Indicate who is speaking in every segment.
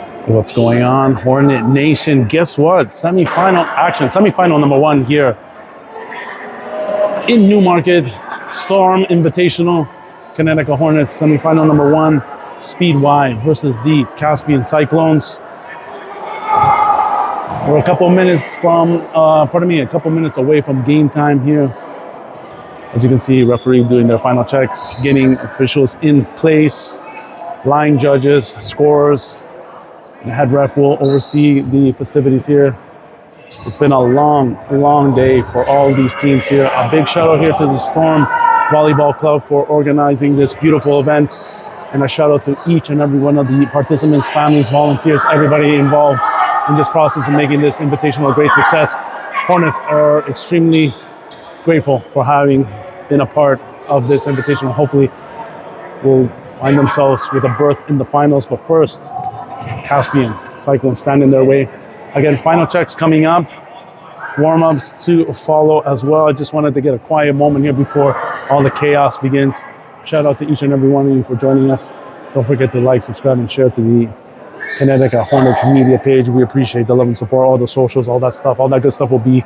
Speaker 1: What's going on, Hornet Nation? Guess what? Semifinal action. Semifinal number 1 here in Newmarket. Storm Invitational. Kinetika Hornets. Semifinal number 1. Speed Y versus the Caspian Cyclones. We're a couple minutes away from game time here. As you can see, referee doing their final checks, getting officials in place, line judges, scorers. The head ref will oversee the festivities here. It's been a long day for all these teams here. A big shout out here to the Storm Volleyball Club for organizing this beautiful event. And a shout out to each and every one of the participants, families, volunteers, everybody involved in this process of making this invitational a great success. Hornets are extremely grateful for having been a part of this invitational. Hopefully will find themselves with a berth in the finals, but first, Caspian Cyclones stand in their way. Again, final checks coming up, warm-ups to follow as well. I just wanted to get a quiet moment here before all the chaos begins. Shout out to each and every one of you for joining us. Don't forget to like, subscribe, and share to the Kinetika Hornets media page. We appreciate the love and support, all the socials, all that stuff. All that good stuff will be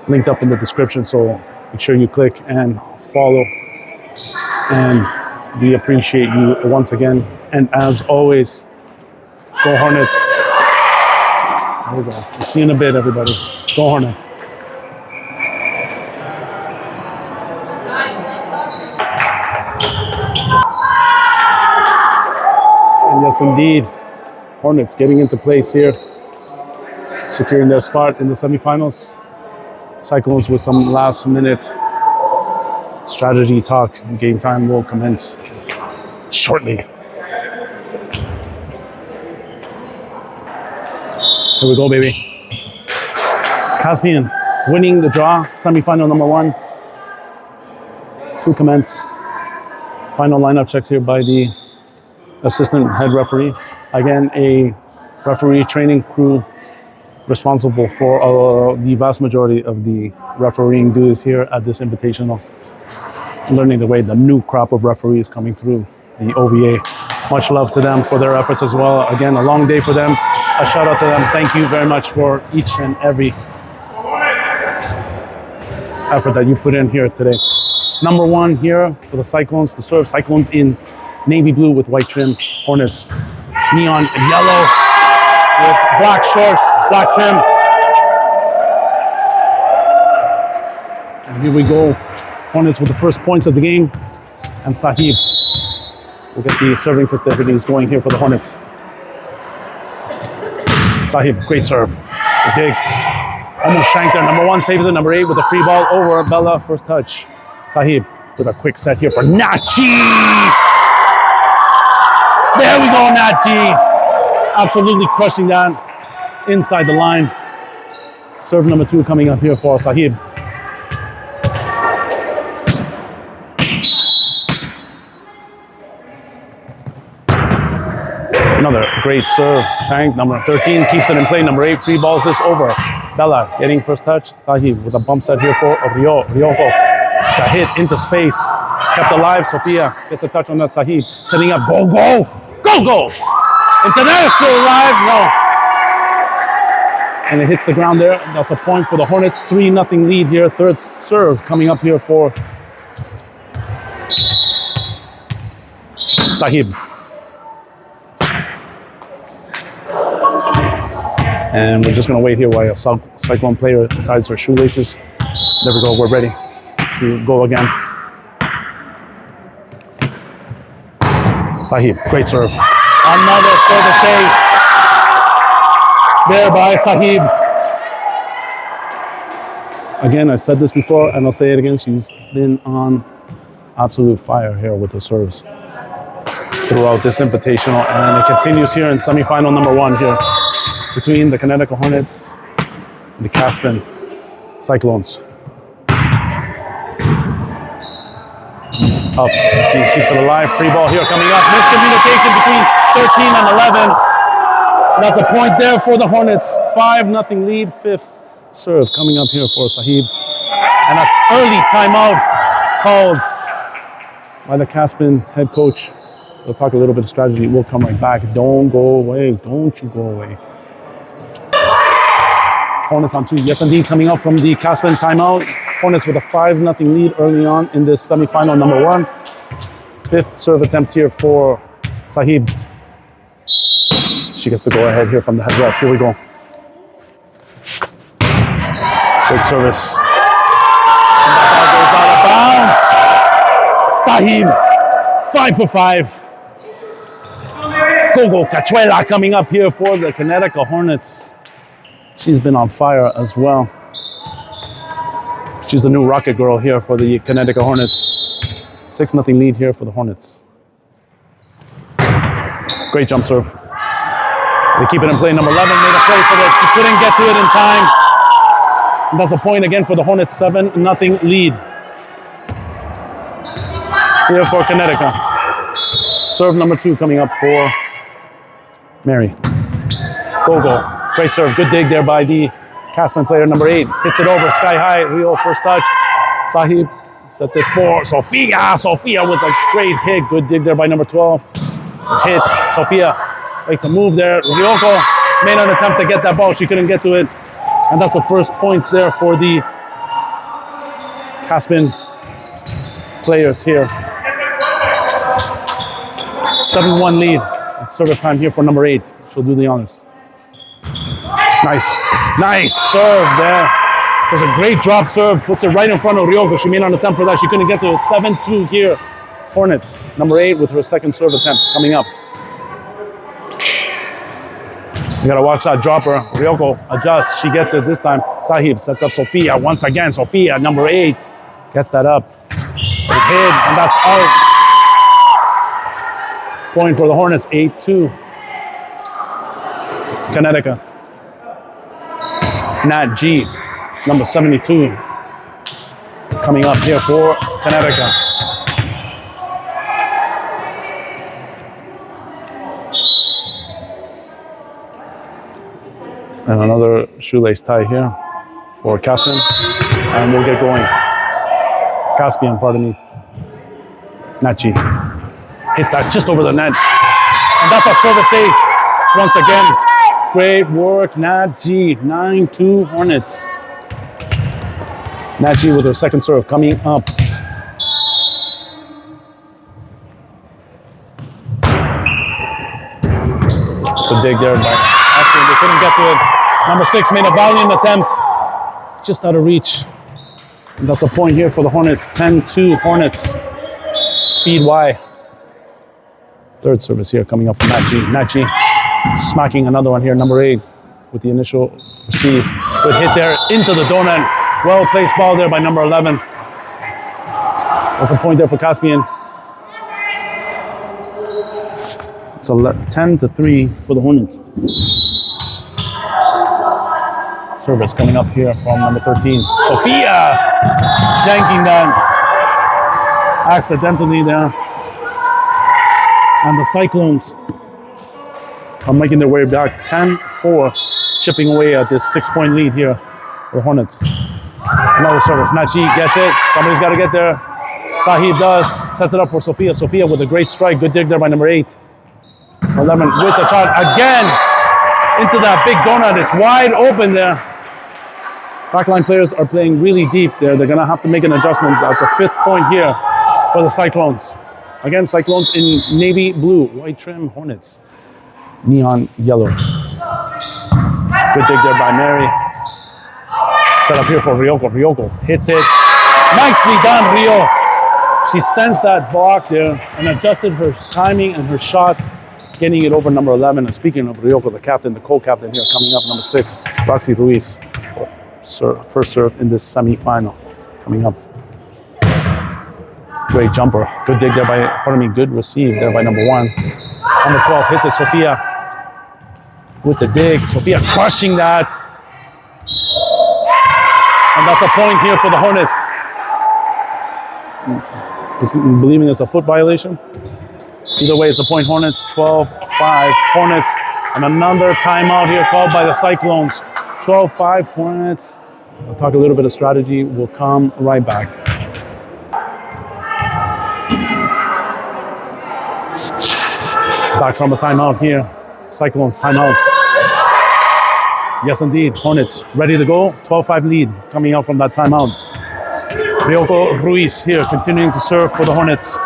Speaker 1: linked up in the description, so make sure you click and follow. And we appreciate you once again. And as always, go Hornets. There we go. We'll see you in a bit, everybody. Go Hornets. And yes, indeed, Hornets getting into place here, securing their spot in the semifinals. Cyclones with some last-minute strategy talk. Game time will commence shortly. Here we go, baby. Caspian winning the draw, semifinal number 1 to commence. Final lineup checks here by the assistant head referee. Again, a referee training crew responsible for the vast majority of the refereeing duties here at this invitational. Learning the way the new crop of referees coming through the OVA. Much love to them for their efforts as well. Again, a long day for them. A shout out to them. Thank you very much for each and every effort that you put in here today. Number 1 here for the Cyclones to serve. Cyclones in navy blue with white trim. Hornets neon yellow with black shorts, black trim. And here we go. Hornets with the first points of the game. And Sahib will get the serving festivities going here for the Hornets. Sahib, great serve. Dig. Almost shanked there. Number 1 saves it. Number 8 with a free ball over Bella. First touch. Sahib with a quick set here for Nachi. There we go, Nachi. Absolutely crushing that inside the line. Serve number 2 coming up here for Sahib. Another great serve. Shank, number 13, keeps it in play. Number 8, free balls this over. Bella getting first touch. Sahib with a bump set here for Ryoko. Got hit into space. It's kept alive. Sophia gets a touch on that. Sahib setting up. Go! International still alive. No. And it hits the ground there. That's a point for the Hornets. 3-0 lead here. Third serve coming up here for Sahib. And we're just going to wait here while a Cyclone player ties her shoelaces. There we go. We're ready to go again. Sahib, great serve. Another service ace. There by Sahib. Again, I've said this before and I'll say it again. She's been on absolute fire here with the service throughout this invitational. And it continues here in semifinal number 1 here, between the Kinetika Hornets and the Caspian Cyclones. Up, the team keeps it alive. Free ball here coming up. Miscommunication between 13 and 11. That's a point there for the Hornets. 5-0 lead. 5th serve coming up here for Sahib. And an early timeout called by the Caspian head coach We'll talk a little bit of strategy. We'll come right back. Don't go away. Don't you go away. Hornets on 2. Yes, indeed, coming out from the Caspian timeout. Hornets with a 5-0 lead early on in this semifinal number 1. 5th serve attempt here for Sahib. She gets to go ahead here from the head ref. Here we go. Great service. And that ball goes out of bounds. Sahib, 5 for 5. Gogo Cachuela coming up here for the Kinetika Hornets. She's been on fire as well. She's the new rocket girl here for the Kinetika Hornets. 6-0 lead here for the Hornets. Great jump serve. They keep it in play. Number 11 made a play for it. She couldn't get to it in time. And that's a point again for the Hornets. 7-0 lead here for Kinetika. Serve number 2 coming up for Mary. Gogo. Great serve. Good dig there by the Caspian player. Number 8 hits it over sky high. Rio first touch. Sahib sets it for Sofia. Sofia with a great hit. Good dig there by number 12. Hit. Sofia makes a move there. Ryoko made an attempt to get that ball. She couldn't get to it. And that's the first points there for the Caspian players here. 7-1 lead. It's service time here for number 8. She'll do the honors. Nice serve there. Does a great drop serve. Puts it right in front of Ryoko. She made an attempt for that. She couldn't get to it. 7-2 here. Hornets. Number 8 with her second serve attempt coming up. You gotta watch that dropper. Ryoko adjusts. She gets it this time. Sahib sets up Sofia once again. Sofia, number 8, gets that up. Hit, and that's out. Point for the Hornets. 8-2. Kinetika. Nat G, number 72, coming up here for Kinetika. And another shoelace tie here for Caspian. And we'll get going. Caspian, pardon me. Nachi hits that just over the net. And that's a service ace once again. Great work, Nat G. 9-2 Hornets. Nat G with her second serve coming up. It's a dig there by Caspian. They couldn't get to it. Number 6 made a valiant attempt. Just out of reach. And that's a point here for the Hornets. 10-2 Hornets. Speed Y. Third service here coming up from Nat G. Nat G smacking another one here. Number 8 with the initial receive. Good hit there into the donut. Well placed ball there by number 11. That's a point there for Caspian. It's 10-3 for the Hornets. Service coming up here from number 13. Sofia shanking that accidentally there. And the Cyclones are making their way back. 10-4, chipping away at this 6-point lead here for Hornets. Another service. Nachi gets it. Somebody's got to get there. Sahib does. Sets it up for Sofia. Sofia with a great strike. Good dig there by number 8. 11 with the shot again into that big donut. It's wide open there. Backline players are playing really deep there. They're going to have to make an adjustment. That's a 5th point here for the Cyclones. Again, Cyclones in navy blue. White trim, Hornets. Neon yellow. Good dig there by Mary. Set up here for Ryoko. Ryoko hits it. Nicely done, Rio. She sensed that block there and adjusted her timing and her shot, getting it over number 11. And speaking of Ryoko, the captain, the co-captain here coming up, number 6, Roxy Ruiz. First serve in this semi-final coming up. Great jumper. Good dig there by, good receive there by number 1. Number 12 hits it, Sofia with the dig. Sofia crushing that. And that's a point here for the Hornets. Believing it's a foot violation. Either way, it's a point. Hornets, 12-5 Hornets. And another timeout here called by the Cyclones. 12-5 Hornets. We'll talk a little bit of strategy. We'll come right back. Back from a timeout here. Cyclones timeout. Yes, indeed. Hornets ready to go. 12-5 lead coming out from that timeout. Ryoko Ruiz here continuing to serve for the Hornets.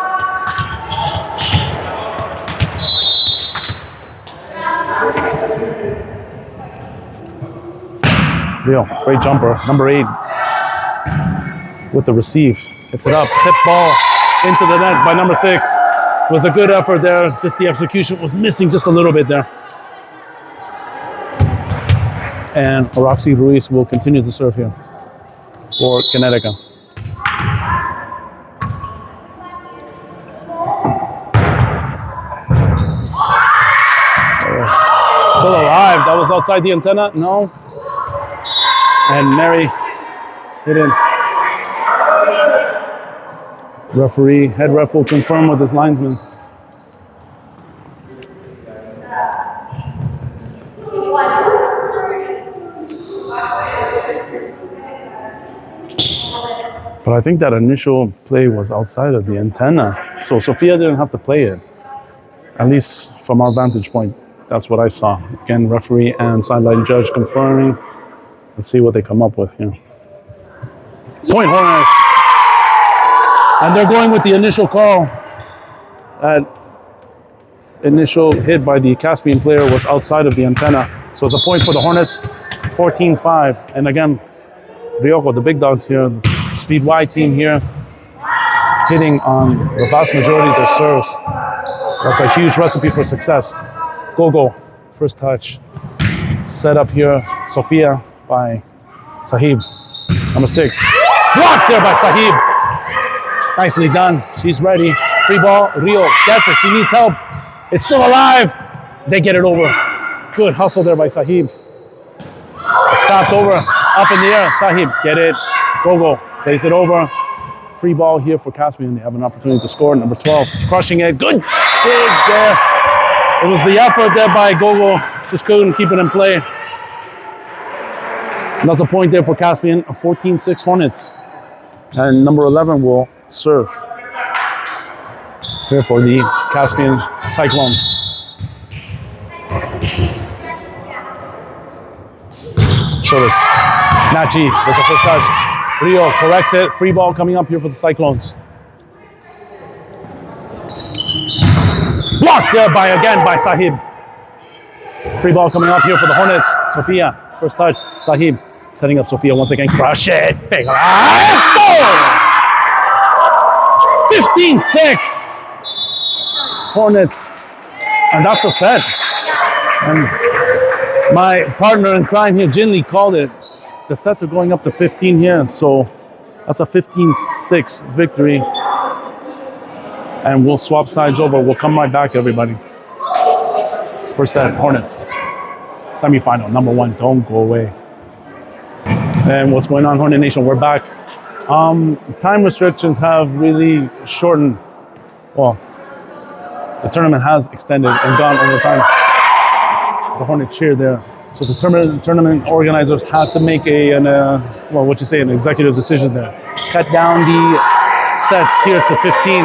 Speaker 1: Rio, great jumper. Number 8 with the receive. Gets it up. Tip ball into the net by number 6. It was a good effort there. Just the execution was missing just a little bit there. And Roxy Ruiz will continue to serve here for Kinetika. Still alive. That was outside the antenna. No. And Mary hit in. Referee, head ref will confirm with his linesman. But I think that initial play was outside of the antenna. So Sophia didn't have to play it. At least from our vantage point. That's what I saw. Again, referee and sideline judge confirming. Let's see what they come up with here. Point Hornets. And they're going with the initial call. That initial hit by the Caspian player was outside of the antenna. So it's a point for the Hornets, 14-5. And again, Ryoko, the big dogs here, the Speed Y team here, hitting on the vast majority of their serves. That's a huge recipe for success. Gogo, first touch. Set up here, Sofia by Sahib. Number 6. Blocked there by Sahib. Nicely done. She's ready. Free ball. Rio gets it. She needs help. It's still alive. They get it over. Good hustle there by Sahib. Stopped over. Up in the air. Sahib, get it. Gogo plays it over. Free ball here for Caspian. They have an opportunity to score. Number 12, crushing it. Good dig there. It was the effort there by Gogo. Just couldn't keep it in play. And that's a point there for Caspian. 14-6 Hornets. And number 11 will serve here for the Caspian Cyclones. Service. Nachi, that's a first touch. Rio corrects it. Free ball coming up here for the Cyclones. Blocked there by Sahib. Free ball coming up here for the Hornets. Sofia, first touch. Sahib setting up Sofia once again. Crush it. Big. 15-6. Hornets. And that's the set. And my partner in crime here, Jinli, called it. The sets are going up to 15 here, so that's a 15-6 victory. And we'll swap sides over. We'll come right back, everybody. First set, Hornets. Semifinal, number 1. Don't go away. And what's going on, Hornet Nation? We're back. Time restrictions have really shortened. Well, the tournament has extended and gone over time. The Hornet cheer there. So the tournament organizers had to make an executive decision there. Cut down the sets here to 15.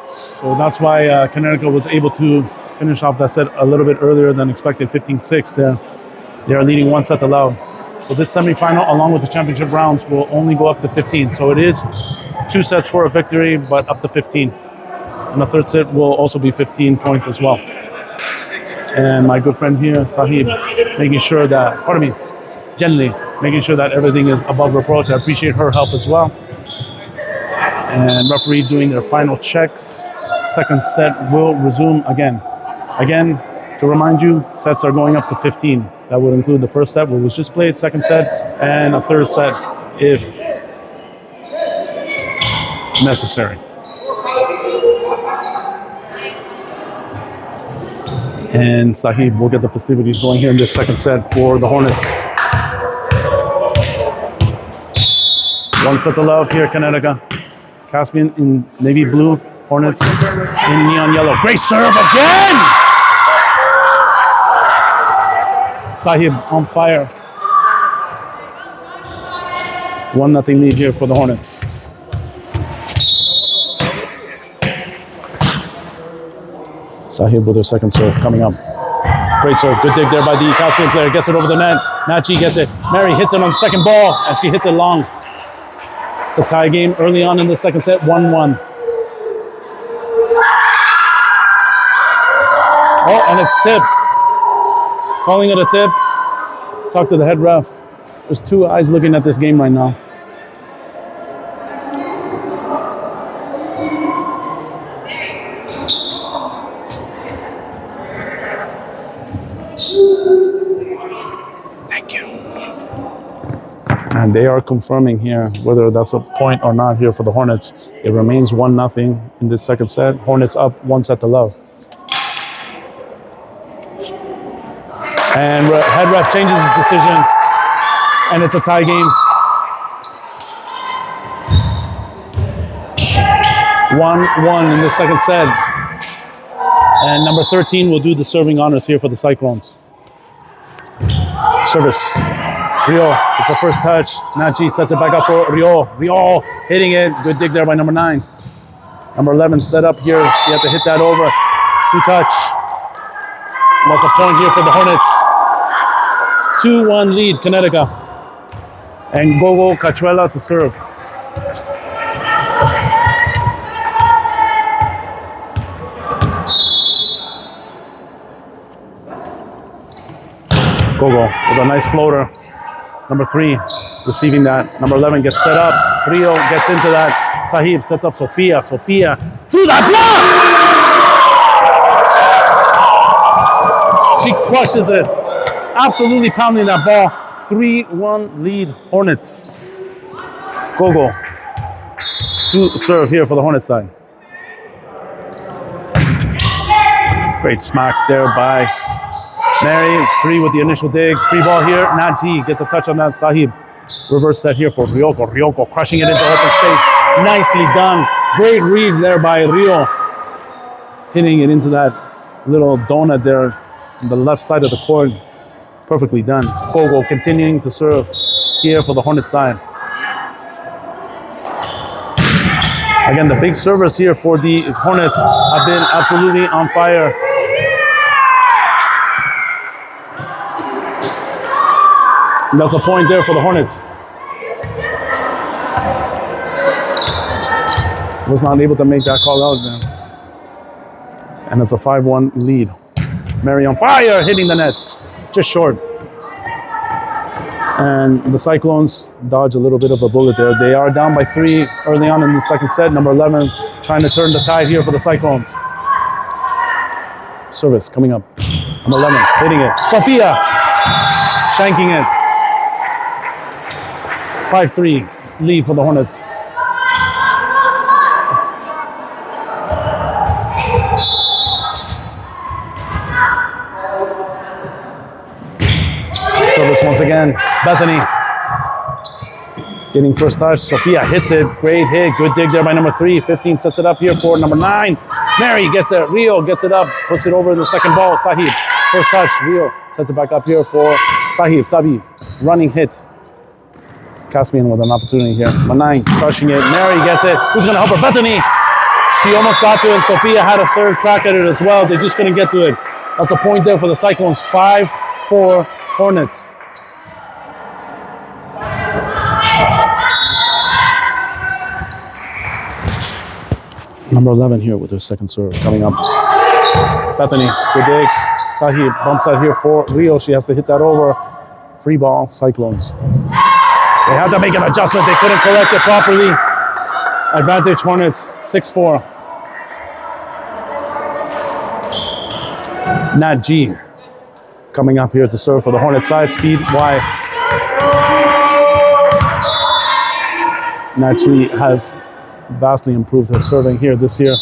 Speaker 1: So that's why Kinetika was able to finish off that set a little bit earlier than expected, 15-6 there. They are leading 1 set allowed. So this semifinal, along with the championship rounds, will only go up to 15. So it is 2 sets for a victory, but up to 15. And the third set will also be 15 points as well. And my good friend here, Sahib, making sure that, Jenly, making sure that everything is above reproach. I appreciate her help as well. And referee doing their final checks. Second set will resume again. Again, to remind you, sets are going up to 15. That would include the first set, what was just played, second set, and a third set if necessary. And Sahib will get the festivities going here in this second set for the Hornets. 1 set to love here, Kinetika. Caspian in navy blue, Hornets in neon yellow. Great serve again! Sahib on fire. 1-0 lead here for the Hornets. Sahib with her second serve coming up. Great serve, good dig there by the Caspian player. Gets it over the net. Nachi gets it. Mary hits it on the second ball, and she hits it long. It's a tie game early on in the second set, 1-1. Oh, and it's tipped. Calling it a tip. Talk to the head ref. There's two eyes looking at this game right now. Thank you. And they are confirming here whether that's a point or not here for the Hornets. It remains 1-0 in this second set. Hornets up 1-0. And head ref changes his decision, and it's a tie game. 1-1 in the second set. And number 13 will do the serving honors here for the Cyclones. Service. Rio, it's a first touch. Nachi sets it back up for Rio. Rio hitting it. Good dig there by number 9. Number 11 set up here. She had to hit that over. 2-touch. That's a point here for the Hornets. 2-1 lead, Kinetika. And Gogo Cachuela to serve. Gogo with a nice floater. Number 3 receiving that. Number 11 gets set up. Rio gets into that. Sahib sets up Sophia. Sophia through that block! She crushes it. Absolutely pounding that ball. 3-1 lead Hornets. Gogo to serve here for the Hornets side. Great smack there by Mary. 3 with the initial dig. Free ball here. Naji gets a touch on that. Sahib. Reverse set here for Ryoko. Ryoko crushing it into open space. Nicely done. Great read there by Rio. Hitting it into that little donut there on the left side of the court. Perfectly done. Gogo continuing to serve here for the Hornets side. Again, the big servers here for the Hornets have been absolutely on fire. And that's a point there for the Hornets. Was not able to make that call out there. And it's a 5-1 lead. Mary on fire, hitting the net. Just short. And the Cyclones dodge a little bit of a bullet there. They are down by 3 early on in the second set. Number 11 trying to turn the tide here for the Cyclones. Service coming up. Number 11 hitting it. Sophia shanking it. 5-3 lead for the Hornets. Service once again. Bethany getting first touch. Sophia hits it. Great hit. Good dig there by number 3. 15 sets it up here for number 9. Mary gets it. Rio gets it up. Puts it over the second ball. Sahib. First touch. Rio sets it back up here for Sahib. Sabi. Running hit. Caspian with an opportunity here. Number 9 crushing it. Mary gets it. Who's going to help her? Bethany. She almost got to it. Sophia had a third crack at it as well. They just couldn't get to it. That's a point there for the Cyclones. 5-4 Hornets. Number 11 here with her second serve coming up. Bethany, good dig. Sahib bumps out here for Rio. She has to hit that over. Free ball, Cyclones. They had to make an adjustment. They couldn't correct it properly. Advantage Hornets, 6-4. Nat G coming up here to serve for the Hornet side. Speed wide. Nat G has vastly improved her serving here this year.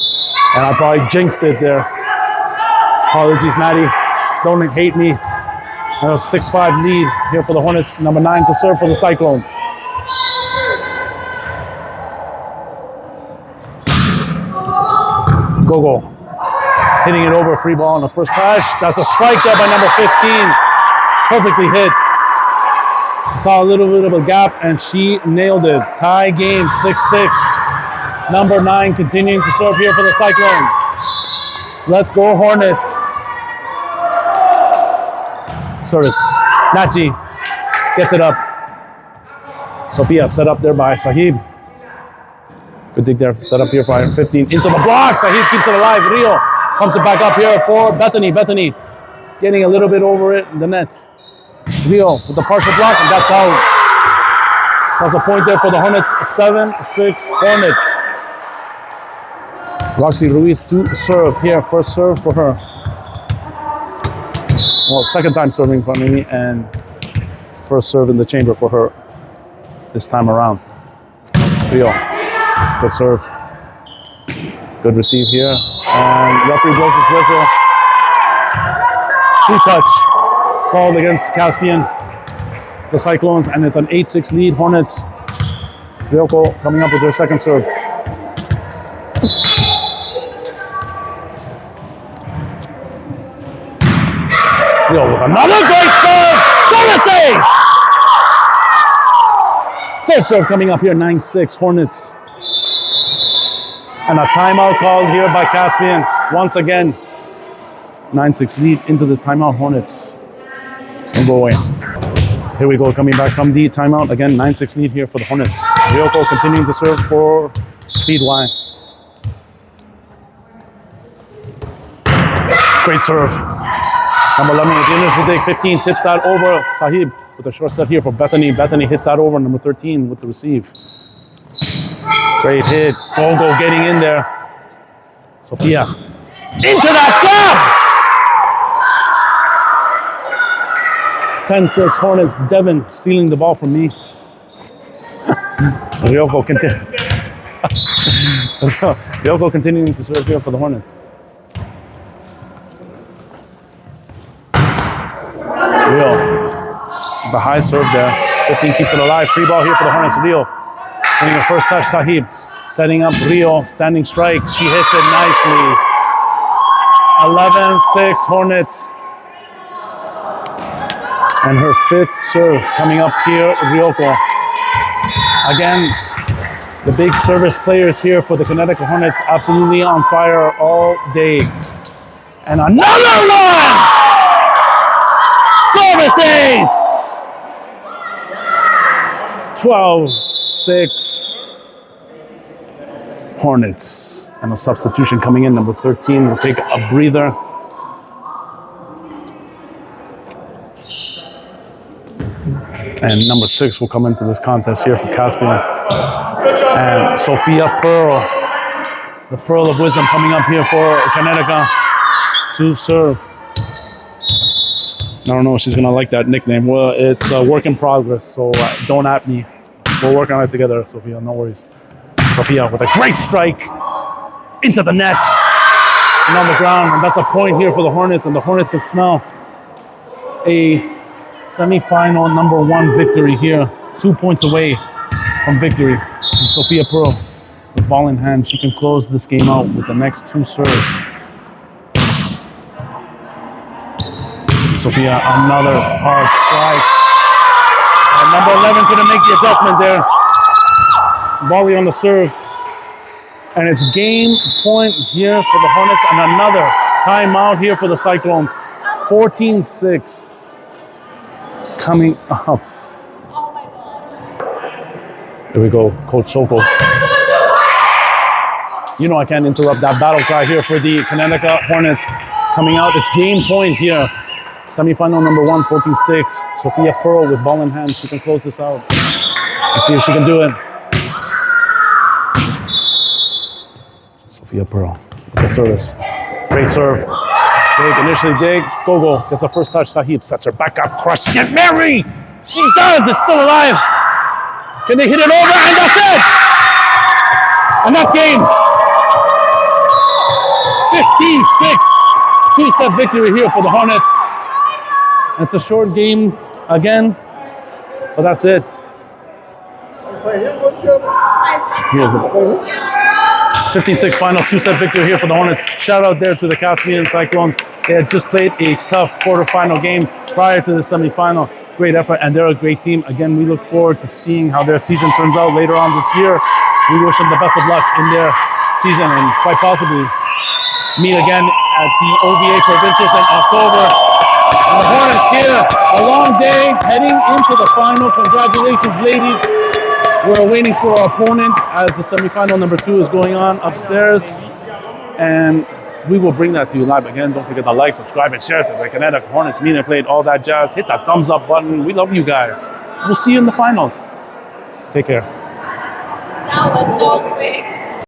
Speaker 1: And I probably jinxed it there. Apologies, Natty. Don't hate me. And a 6-5 lead here for the Hornets. Number 9 to serve for the Cyclones. Gogo hitting it over, free ball on the first touch. That's a strike there by number 15. Perfectly hit. She saw a little bit of a gap and she nailed it. Tie game, 6-6. Number 9 continuing to serve here for the Cyclone. Let's go, Hornets. Service. Nachi gets it up. Sophia set up there by Sahib. Good dig there. Set up here for 15. Into the block. Sahib keeps it alive. Rio pumps it back up here for Bethany. Bethany getting a little bit over it in the net. Rio with the partial block, and that's out. That's a point there for the Hornets. 7-6 Hornets. Roxy Ruiz to serve here. First serve for her. Well, second time serving, pardon me, and first serve in the chamber for her this time around. Rio, good serve. Good receive here. And referee blows his whistle. 2-touch called against Caspian, the Cyclones, and it's an 8-6 lead. Hornets. Ryoko coming up with their second serve. Rio with another great serve. Service ace! Third serve coming up here, 9-6 Hornets. And a timeout called here by Caspian. Once again, 9-6 lead into this timeout, Hornets. Don't go away. Here we go, coming back from the timeout. Again, 9-6 lead here for the Hornets. Ryoko continuing to serve for Speedway. Great serve. Number 11 with the initial dig. 15 tips that over. Sahib with a short set here for Bethany. Bethany hits that over. Number 13 with the receive. Great hit. Gogo getting in there. Sophia into that gap. 10-6 Hornets. Devin stealing the ball from me. Ryoko continuing to serve here for the Hornets. Rio, the high serve there. 15 keeps it alive. Free ball here for the Hornets. Rio getting a first touch. Sahib setting up Rio. Standing strike. She hits it nicely. 11-6 Hornets. And her fifth serve coming up here. Ryoko. Again, the big service players here for the Kinetika Hornets absolutely on fire all day. And another one! Service ace! 12-6 Hornets. And a substitution coming in. Number 13 will take a breather. And number 6 will come into this contest here for Caspian. And Sophia Pearl, the Pearl of Wisdom, coming up here for Kinetika to serve. I don't know if she's gonna like that nickname. Well, it's a work in progress, so don't at me. We'll work on it together, Sophia, no worries. Sophia with a great strike into the net and on the ground, and that's a point here for the Hornets, and the Hornets can smell a semifinal number 1 victory here. 2 points away from victory. And Sophia Pearl with ball in hand, she can close this game out with the next 2 serves. Sophia, another hard strike. And number 11 couldn't make the adjustment there. Volley on the serve. And it's game point here for the Hornets, and another timeout here for the Cyclones. 14-6 coming up. Here we go, Coach Soko. You know I can't interrupt that battle cry here for the Kinetika Hornets coming out. It's game point here. Semifinal number 1, 14-6. Sophia Pearl with ball in hand. She can close this out. Let's see if she can do it. Sophia Pearl with the service. Great serve. Dig, initially dig. Gogo gets a first touch. Sahib sets her back up. Crush it. Mary! She does! It's still alive. Can they hit it over? And that's it! And that's game. 15-6. 2-set victory here for the Hornets. It's a short game again, but that's it. Here's it. 15-6 final, 2-set victory here for the Hornets. Shout out there to the Caspian Cyclones. They had just played a tough quarterfinal game prior to the semifinal. Great effort, and they're a great team. Again, we look forward to seeing how their season turns out later on this year. We wish them the best of luck in their season and quite possibly meet again at the OVA Provincials in October. And the Hornets here, a long day, heading into the final. Congratulations, ladies. We're waiting for our opponent as the semifinal number 2 is going on upstairs. And we will bring that to you live. Again, don't forget to like, subscribe, and share to the Kinetika Hornets media played, all that jazz. Hit that thumbs up button. We love you guys. We'll see you in the finals. Take care.
Speaker 2: That was so quick.